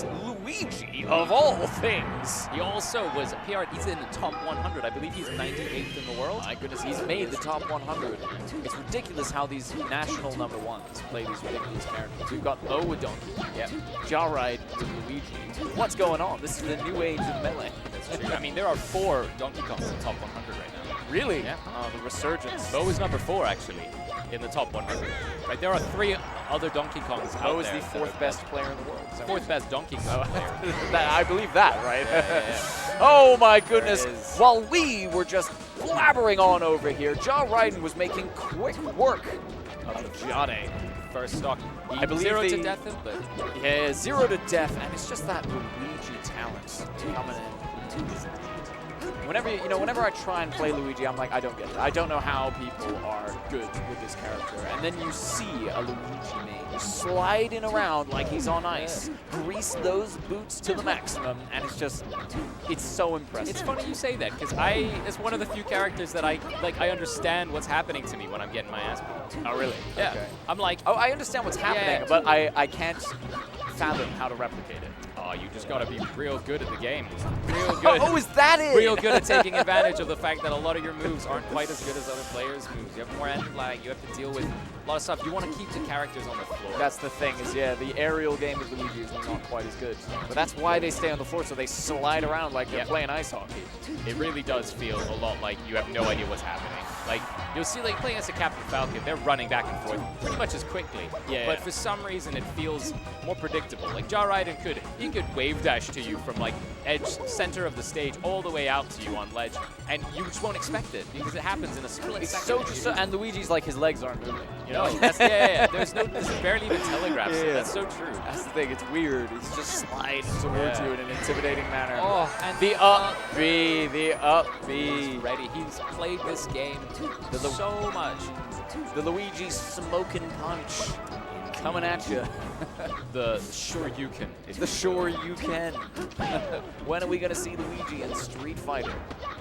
is Luigi, of all things. He also was he's in the top 100. I believe he's 98th in the world. My goodness, he's made the top 100. It's ridiculous how these national number ones play these ridiculous characters. We've got Mo with Donkey, Jadde with Luigi. What's going on? This is the new age of Melee. That's true. I mean, there are 4 Donkey Kongs in the top 100 right now. Really? Yeah. The resurgence. Mo is number 4, actually, in the top 100. Right, there are 3 other Donkey Kongs out there. Mo is the 4th best player in the world. 4th best Donkey Kong player. I believe that, right? Yeah. Oh my goodness. While we were just blabbering on over here, Ridin was making quick work of Jadde. First stock. I believe 0 to death him, but yeah, 0 to death, and it's just that Luigi talent coming in. Whenever I try and play Luigi, I'm like, I don't get it. I don't know how people are good with this character. And then you see a Luigi main sliding around like he's on ice, grease those boots to the maximum, and it's so impressive. It's funny you say that, because it's one of the few characters that I understand what's happening to me when I'm getting my ass beat. Oh, really? Yeah. Okay. I'm like, oh, I understand what's happening, but I can't fathom how to replicate it. Oh, you just got to be real good at the game. Real good. Oh, is that it? Real good at taking advantage of the fact that a lot of your moves aren't quite as good as other players' moves. You have more end lag. You have to deal with a lot of stuff. You want to keep the characters on the floor. That's the thing is, the aerial game of Luigi is not quite as good. But that's why they stay on the floor, so they slide around like they're playing ice hockey. It really does feel a lot like you have no idea what's happening. Like, you'll see, like, playing as a Captain Falcon, they're running back and forth pretty much as quickly. But for some reason, it feels more predictable. Like, Ridin could wave dash to you from, like, center of the stage all the way out to you on ledge, and you just won't expect it because it happens in a split second. And Luigi's like, his legs aren't moving. You know? That's, There's barely even telegraphs. That's so true. That's the thing. It's weird. He's just sliding towards you in an intimidating manner. Oh, and the up B, the up B. He's ready. He's played this game so much. The Luigi smoking punch coming at you. The sure you can. The sure you can. When are we going to see Luigi in Street Fighter?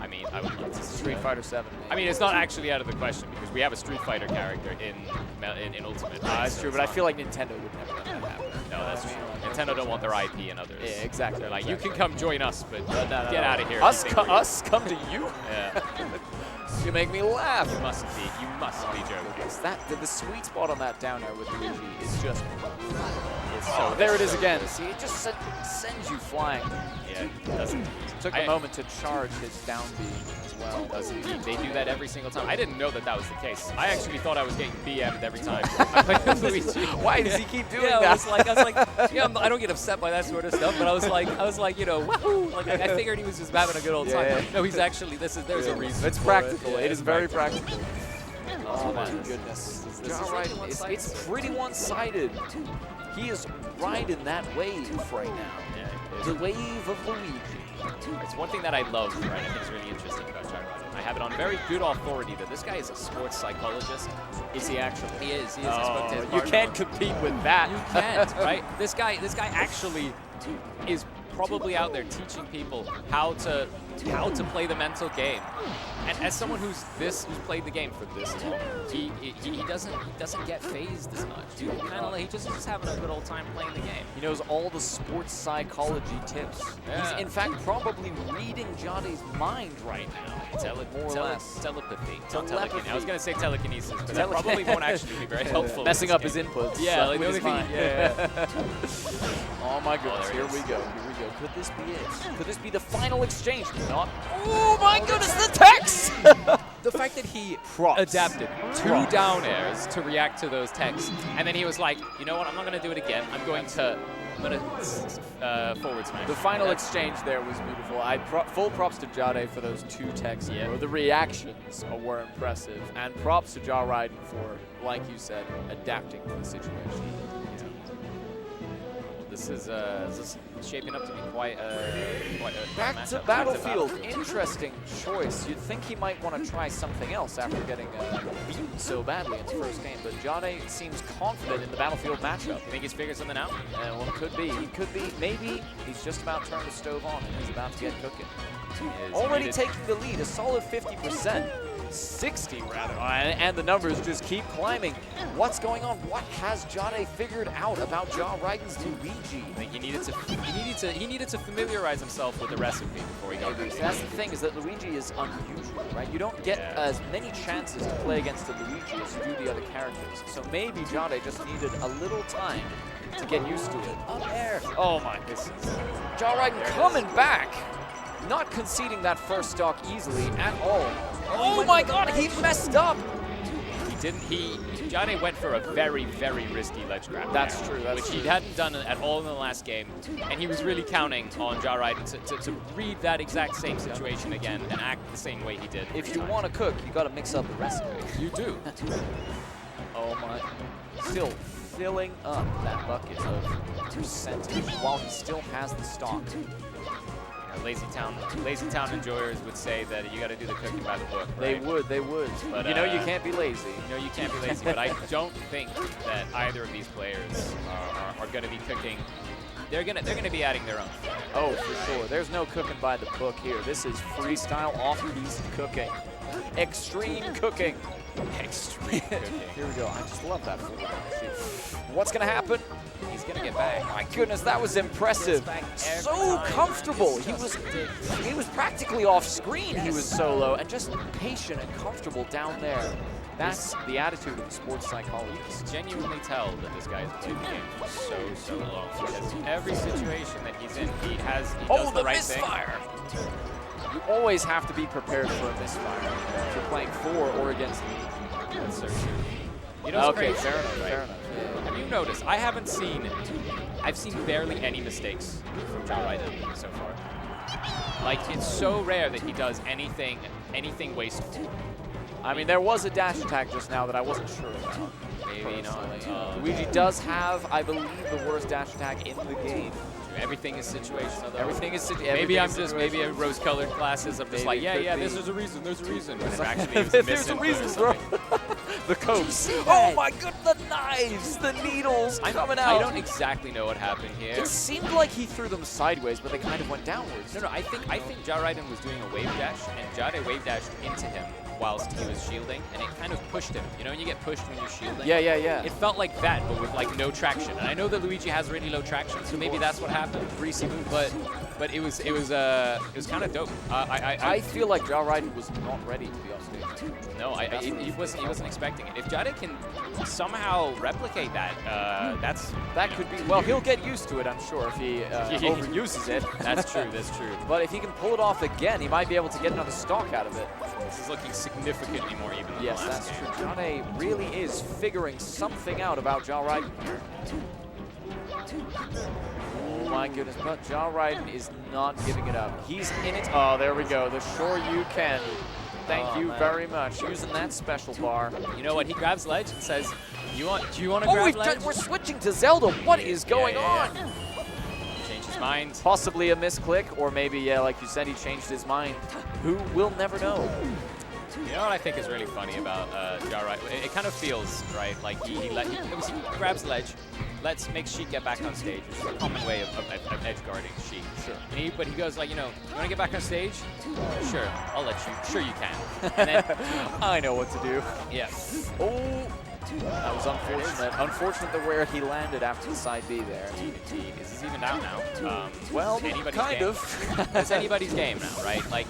I mean, I would love to see Street Fighter 7. I mean, it's not actually out of the question because we have a Street Fighter character in Ultimate. That's true, but I feel like Nintendo would never let that happen. No, that's true. Nintendo don't want their IP and others. Yeah, exactly. They're like, you can come join us, but get out of here. Us come to you? Yeah. You make me laugh. You mustn't be joking. The sweet spot on that down air with Luigi is just. So there it is again. See, it just sends you flying. Yeah, it doesn't. Took a moment to charge his down B as well. Doesn't he? They do that every single time. I didn't know that was the case. I actually thought I was getting BM'd every time I played Luigi. Why does he keep doing that? I was like, I don't get upset by that sort of stuff, but I was like, wahoo! Like I figured he was just having a good old time. No, he's actually. There's a reason. It's practical. It is very practical. Oh my goodness. It's pretty one-sided. He is riding that wave right now. Yeah, the wave of Luigi. It's one thing that I love, right? I think is really interesting about Jadde. I have it on very good authority that this guy is a sports psychologist. Is he actually? He is. He is. Oh, you can't compete with that. You can't, right? This guy actually is probably out there teaching people how to play the mental game. And as someone who's played the game for this long, he doesn't get phased as much. Dude, he's just having a good old time playing the game. He knows all the sports psychology tips. Yeah. He's in fact probably reading Jadde's mind right now. More or less. Telepathy. Telepathy. I was going to say telekinesis, but that probably won't actually be very helpful. Messing up his inputs. Yeah, like the only thing. Oh my goodness, here we go. Could this be it? Could this be the final exchange? Not. Oh my goodness, the text! The fact that he adapted 2 down airs to react to those techs, and then he was like, you know what, I'm not going to do it again. I'm going to forward smash. The final exchange there was beautiful. Full props to Jadde for those 2 techs. Yeah. The reactions were impressive. And props to Ridin for, like you said, adapting to the situation. This is shaping up to be quite a back to Battlefield. Interesting choice. You'd think he might want to try something else after getting beaten so badly in the first game, but Jadde seems confident in the Battlefield matchup. You think he's figured something out? Well, it could be. He could be. Maybe he's just about turned the stove on and he's about to get cooking. Already taking the lead, a solid 50%. 60 rather, and the numbers just keep climbing. What's going on? What has Jadde figured out about Riden's Luigi? I think he needed to familiarize himself with the recipe before he got Luigi. That's the thing, is that Luigi is unusual, right? You don't get as many chances to play against the Luigi as you do the other characters. So maybe Jadde just needed a little time to get used to it. Up air. Oh my goodness. Riden coming back. Not conceding that first stock easily at all. Oh my god, he messed up. Jadde went for a very, very risky ledge grab. That's true, which he hadn't done at all in the last game. And he was really counting on Riden to read that exact same situation again and act the same way he did. If you want to cook, you got to mix up the recipe. You do. Oh my. Still filling up that bucket of percentage while he still has the stock. Lazy Town enjoyers would say that you got to do the cooking by the book, right? They would. But you know you can't be lazy. You know you can't be lazy, but I don't think that either of these players are going to be cooking. They're gonna be adding their own. Oh, for sure. There's no cooking by the book here. This is freestyle off-piste cooking. Extreme cooking. Extreme cooking. Here we go. I just love that forward. What's gonna happen? He's gonna get back. My goodness, that was impressive. So comfortable. He was practically off screen. He was solo and just patient and comfortable down there. That's the attitude of the sports psychologist. You can genuinely tell that this guy has played the game for so long. Because every situation that he's in, he does the right misfire. thing. You always have to be prepared for a misfire if you're playing for or against me. That's so true. You know, okay, fair enough, fair enough. Have you noticed? I've seen barely any mistakes from Riden so far. Like, it's so rare that he does anything wasteful. I mean, there was a dash attack just now that I wasn't sure about. Maybe not. Luigi does have, I believe, the worst dash attack in the game. Everything is situational, though. Everything is maybe I'm just rose-colored glasses. I'm just like, yeah, there's a reason. There's a reason. And actually, it was there's a reason, bro. The coats. Oh my god, the knives, the needles coming out. I don't exactly know what happened here. It seemed like he threw them sideways, but they kind of went downwards. No, I think Riden was doing a wave dash, and Jadde wave dashed into him whilst he was shielding, and it kind of pushed him. You know when you get pushed when you're shielding? Yeah. It felt like that, but with like no traction. And I know that Luigi has really low traction, so maybe that's what happened. Greasy move. But it was kind of dope. I feel like Riden was not ready to be on stage. No, he wasn't expecting it. If Jadde can somehow replicate that, that could be. Well, he'll get used to it, I'm sure, if he overuses it. That's true. That's true. But if he can pull it off again, he might be able to get another stock out of it. This is looking significantly more even than yes, the last that's game. true. Jadde really is figuring something out about Riden here. Oh my goodness, but Riden is not giving it up. He's in it. Oh, there we go. The sure you can. Thank you very much. Using that special bar. You know what? He grabs ledge and says, do you want to grab ledge? We're switching to Zelda. What is going on? Changed his mind. Possibly a misclick, or maybe, like you said, he changed his mind. Who will never know? You know what I think is really funny about Riden? It kind of feels, right, like he grabs ledge, makes Sheik get back on stage, which is a common way of edge guarding Sheik. Sure. But he goes like, you want to get back on stage? Sure, I'll let you. Sure you can. And then I know what to do. Yeah. Oh, that was unfortunate. Unfortunate the where he landed after the side B there. Indeed. Is this even out now? Well, kind of. It's anybody's game now, right? Like.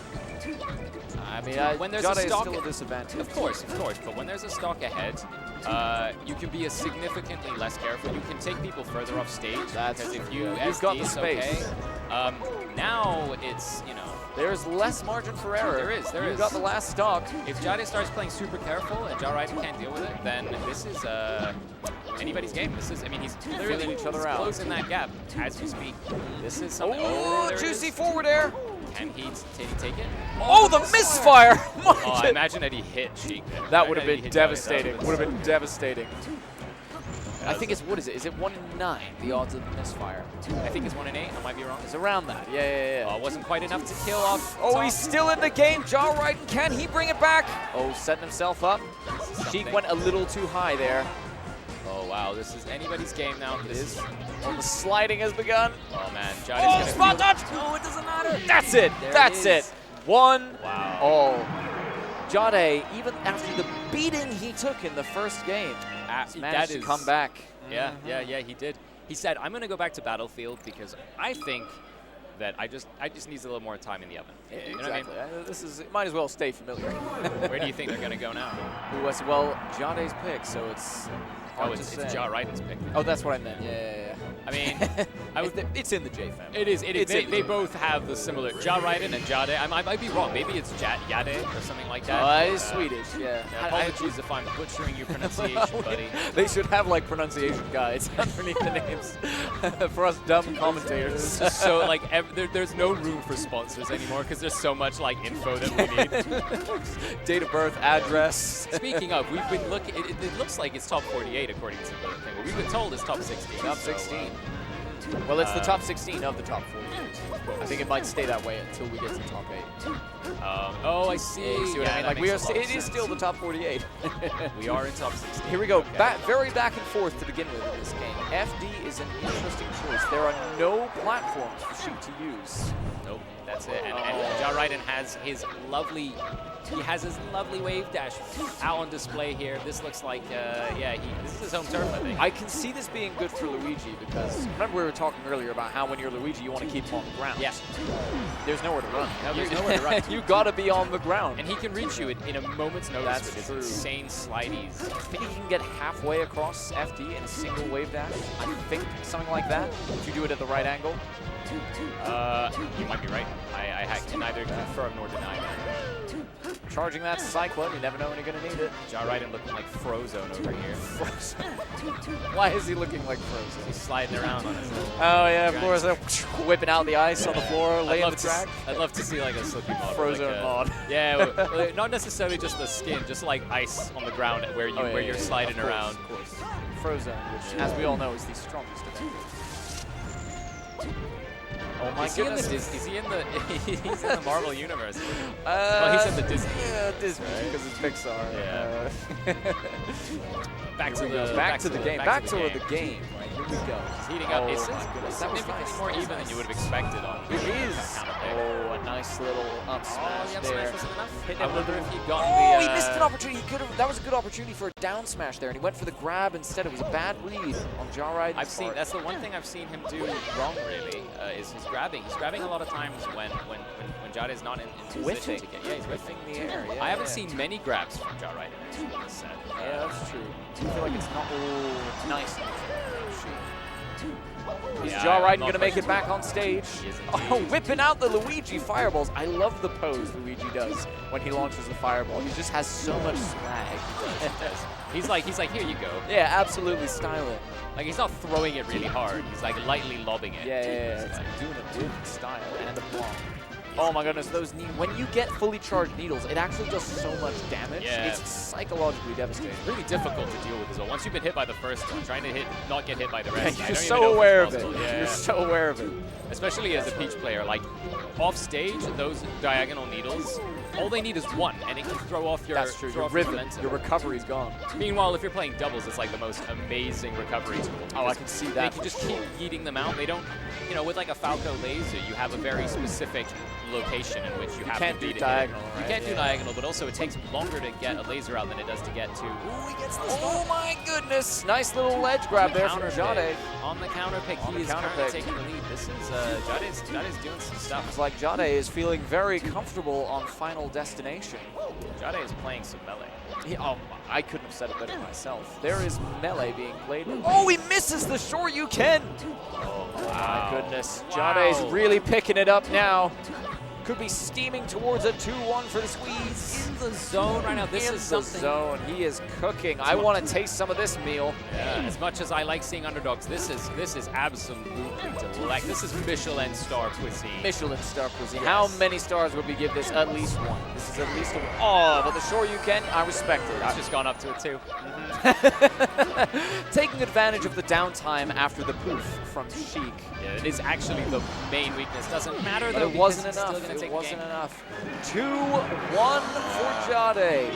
I mean, when there's a stock, still a disadvantage. Of course. But when there's a stock ahead, you can be significantly less careful. You can take people further off stage. That's because if you've got the space. Okay. Now it's there's less margin for error. There is. You've got the last stock. If Jadde starts playing super careful and Riden can't deal with it, then this is anybody's game. He's filling each other out. Closing that gap as we speak. This is something. Oh, juicy forward air. Can he take it? Oh, the misfire! I imagine that he hit Sheik. That would have been devastating. Would have been devastating. I think it's, what is it? Is it 1 in 9, the odds of the misfire? I think it's 1 in 8. I might be wrong. It's around that. Yeah. It wasn't quite enough to kill off. Oh, he's still in the game. Riden, can he bring it back? Oh, setting himself up. Sheik went a little too high there. Oh, wow. This is anybody's game now. It is. Oh, the sliding has begun. Oh, man. Jadde's spot dodge. Oh, it doesn't matter. That's it. That's it. 1 all. Jadde, even after the beating he took in the first game, managed to come back. Yeah, he did. He said, I'm going to go back to Battlefield because I think that I just needs a little more time in the oven. Yeah, you know exactly. what I mean? This is, it might as well stay familiar. Where do you think they're going to go now? Well, Jadde's pick, so it's hard to say. It's Riden's pick. Oh, that's what I meant. Yeah. I mean, it's in the J family. It is. They both have the similar Ridin and Jadde. I might be wrong. Maybe it's Jadde or something like that. Oh, it's Swedish. Yeah. Apologies if I'm butchering your pronunciation, buddy. They should have like pronunciation guides underneath the names for us dumb commentators. So like, there's no room for sponsors anymore because there's so much like info that we need. Date of birth, address. Speaking of, we've been looking. It looks like it's top 48 according to the thing. But we've been told it's top 16. Top 16. Well, it's the top 16 of the top 48. I think it might stay that way until we get to top 8. Oh, I see. You see what I mean? Like it is still the top 48. We are in top 16. Here we go. Okay. Very back and forth to begin with in this game. FD is an interesting choice. There are no platforms for Sheik to use. Nope, that's it. And Ridin has his lovely. He has his lovely wave dash out on display here. This looks like, this is his home turf, I think. I can see this being good for Luigi because remember we were talking earlier about how when you're Luigi, you want to keep him on the ground. Yes. There's nowhere to run. No, there's nowhere to run. You got to be on the ground. And he can reach you in a moment's notice with his insane slideys. I think he can get halfway across FD in a single wave dash. I think something like that. If you do it at the right angle. You might be right. I can neither confirm nor deny that. Charging that Cyclone, you never know when you're going to need it. Ridin looking like Frozone over here. Frozone? Why is he looking like Frozone? He's sliding around on his little... Oh, yeah, of course. Whipping out the ice on the floor, laying the track. I'd love to see like a Slippy mod. Frozone mod. Yeah, well, not necessarily just the skin, just like ice on the ground where you're sliding around. Of course. Frozone, which, as we all know, is the strongest of them. Oh my goodness. Is he in the he's in the Marvel universe? Well, he's in the Disney. Yeah, Disney, because it's Pixar. Yeah. Back to the game. Back to the game. Right, here we go. He's heating up. It's significantly more even than you would have expected on. It is. Oh, a nice little up smash there. I wonder if he got the... he missed an opportunity. That was a good opportunity for a down smash there, and he went for the grab instead. It was a bad read on Jadde. That's the one thing I've seen him do wrong, really, is his grabbing. He's grabbing a lot of times when Jadde is not in position to get. Yeah, he's whiffing the air. Yeah, I haven't seen many grabs from Jadde in this set. Yeah, that's true. I feel like it's not nice. Is Ridin going to make it back on stage? Oh, whipping out the Luigi fireballs. I love the pose Luigi does when he launches the fireball. He just has so much swag. He's like, here you go. Yeah, absolutely styling. Like, he's not throwing it really hard. He's like lightly lobbing it. Yeah. It's like doing it with style and aplomb. Oh my goodness, when you get fully charged needles, it actually does so much damage. Yeah. It's psychologically devastating. It's really difficult to deal with as well. Once you've been hit by the first one, trying to not get hit by the rest. You're so aware of it. Yeah. You're so aware of it. Especially as a Peach player, like off stage, those diagonal needles, all they need is one, and it can throw off your That's true. Your rhythm, your recovery's gone. Meanwhile, if you're playing doubles, it's like the most amazing recovery tool. Oh, I can see that. They can just keep yeeting them out. They don't, with like a Falco laser, you have a very specific location in which you have to be to diagonal. Right? You can't do diagonal, but also it takes longer to get a laser out than it does to get to. Ooh, he gets the Oh my goodness! Nice little ledge grab there from Jadde. On the counter pick, he is currently taking the lead. This is Jadde's doing some stuff. It's like Jadde is feeling very comfortable on Final Destination. Jadde is playing some melee. I couldn't have said it better myself. There is melee being played. Oh, he misses the short you can. Oh, wow. My goodness. Jadde's really picking it up now. Could be steaming towards a 2-1 for the squeeze. In the zone right now. This is something. In the zone. He is cooking. I want to taste some of this meal. Yeah. As much as I like seeing underdogs, this is absolutely delightful. This is Michelin star cuisine. Michelin star cuisine. Yes. How many stars would we give this? At least one. This is at least a one. Oh, but the short you can, I respect it. It's just gone up to a 2. Taking advantage of the downtime after the poof from Sheik. Yeah, it is actually the main weakness. Doesn't matter though. But it wasn't enough. It wasn't enough. 2-1 for Jadde.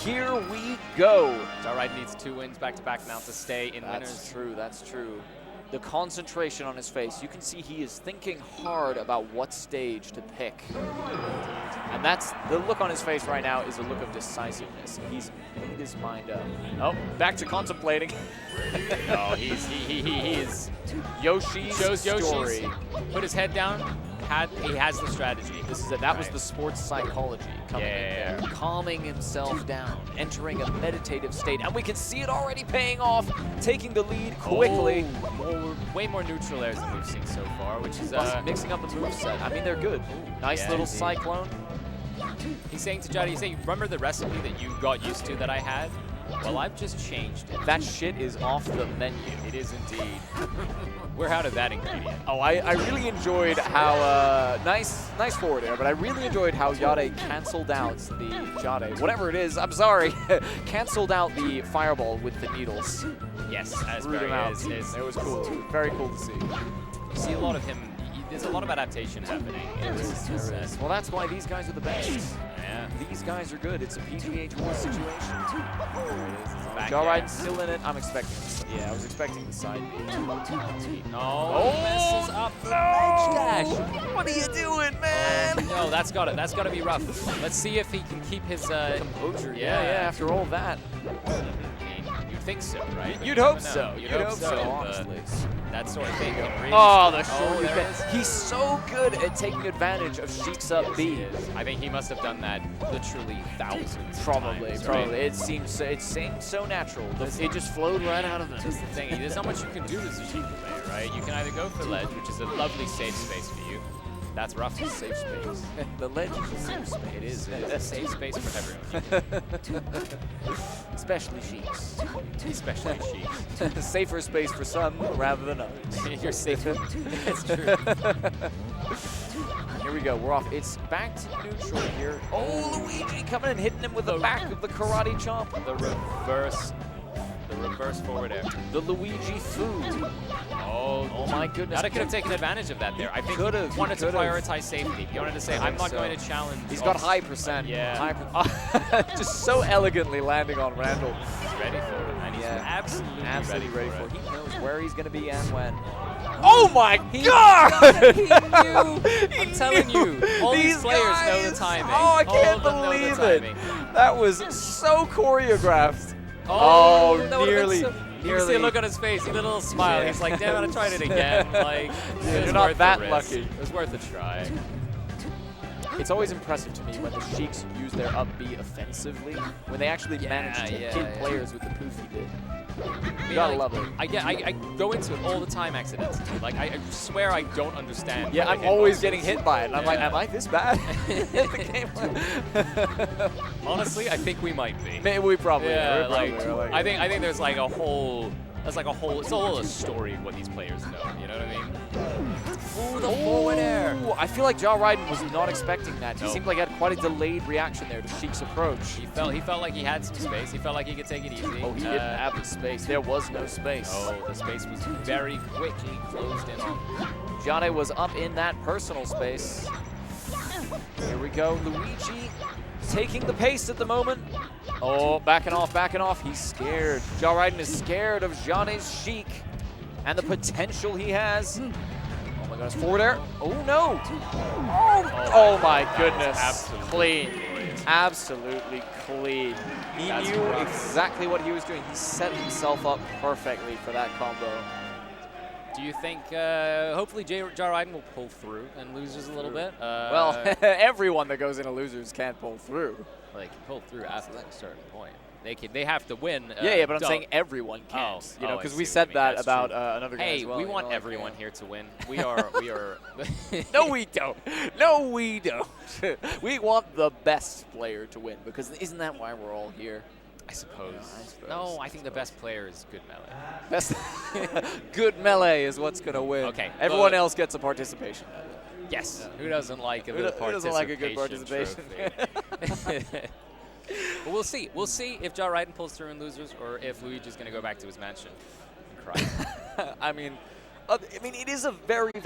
Here we go. Jadde needs 2 wins back-to-back now to stay in winners. That's true. That's true. the concentration on his face. You can see he is thinking hard about what stage to pick. And that's the look on his face right now is a look of decisiveness. He's made his mind up. Oh, back to contemplating. No, he is. Yoshi Shows Yoshi's, story. put his head down. He has the strategy. This is it. That was the sports psychology coming in there. Calming himself down, entering a meditative state. And we can see it already paying off, taking the lead quickly. Way more neutral airs than we've seen so far, which is mixing up the moveset. I mean, they're good. Nice little cyclone. He's saying to Jadde, he's saying, remember the recipe that you got used to that I had? Well, I've just changed it. That shit is off the menu. It is indeed. We're out of that ingredient. Oh, I really enjoyed how, nice forward air, but I really enjoyed how Jadde canceled out whatever it is, I'm sorry, canceled out the fireball with the needles. Yes, as Threw them out. It was cool. Very cool to see. You see a lot of him. There's a lot of adaptation happening. Well, that's why these guys are the best. Yeah. These guys are good. It's a PGA Tour situation. Jadde still in it. I'm expecting this. Yeah, I was expecting the side B. No, messes up the edge dash. What are you doing, man? No, that's gotta be rough. Let's see if he can keep his composure. Yeah, after all that. I mean, you'd think so, right? You'd hope so. You'd hope so, honestly. That sort of thing. Really the short He's so good at taking advantage of Sheik's up B. I think he must have done that literally thousands Probably. of times. Right? It seemed so natural. It just flowed right out of him. That's the thing. There's not much you can do as a Sheik player, right? You can either go for ledge, which is a lovely safe space for you. That's rough. Safe space. The ledge is a safe space. It is. It's a safe space for everyone. Especially Sheiks. Especially Sheiks. Safer space for some rather than others. You're safer. It's true. Here we go. We're off. It's back to neutral here. Oh, Luigi coming and hitting him with the back of the karate chomp. The reverse forward air. The Luigi food. Oh my goodness. Jadde could have taken advantage of that there. I think he wanted to prioritize safety. He wanted to say, I'm not going to challenge. He's got high percent. Yeah. Just so elegantly landing on Randall. He's ready for it. And he's absolutely ready for it. He knows where he's going to be and when. Oh my God! He knew. I'm telling you, all these players know the timing. Oh, I can't believe it. That was so choreographed. Nearly. You can see a look on his face. He did a little smile. Yeah. He's like, damn it, I tried it again. Like, you're not that lucky. It was worth a try. It's always impressive to me when the Sheiks use their up B offensively, when they actually manage to hit players with the poof he did. You gotta love it. I go into it all the time accidentally. Like, I swear I don't understand. Yeah, I'm always getting hit by it. And I'm like, am I this bad? Honestly, I think we might be. Maybe we probably are. Like, I think there's like a whole. It's a whole story of what these players know. You know what I mean? Ooh, the forward air. I feel like Ridin was not expecting that. He seemed like he had quite a delayed reaction there to Sheik's approach. He felt like he had some space. He felt like he could take it easy. Oh, he didn't have the space. There was no space. Oh, the space was very quickly closed in on. Jadde was up in that personal space. Here we go. Luigi taking the pace at the moment. Oh, backing off. He's scared. Ridin is scared of Jadde's Sheik and the potential he has. Oh my gosh, forward air. Oh no. Oh my goodness. Absolutely clean. Absolutely clean. He knew exactly what he was doing. He set himself up perfectly for that combo. Do you think, hopefully Ridin will pull through and losers a little bit? Well, everyone that goes into losers can't pull through. Well, they can pull through after a certain point. They have to win. Yeah, but I'm saying everyone can't. You know, because we said that about another guy as well. Hey, we want everyone here to win. We are. No, we don't. No, we don't. We want the best player to win because isn't that why we're all here? I suppose. No, I think the best player is good melee. Best good melee is what's gonna win. Okay. Everyone else gets a participation. Yes. Yeah. Who doesn't like a good participation? Who doesn't like a good participation? But we'll see. We'll see if Ridin pulls through in losers or if Luigi's going to go back to his mansion and cry. I mean, it is a very valuable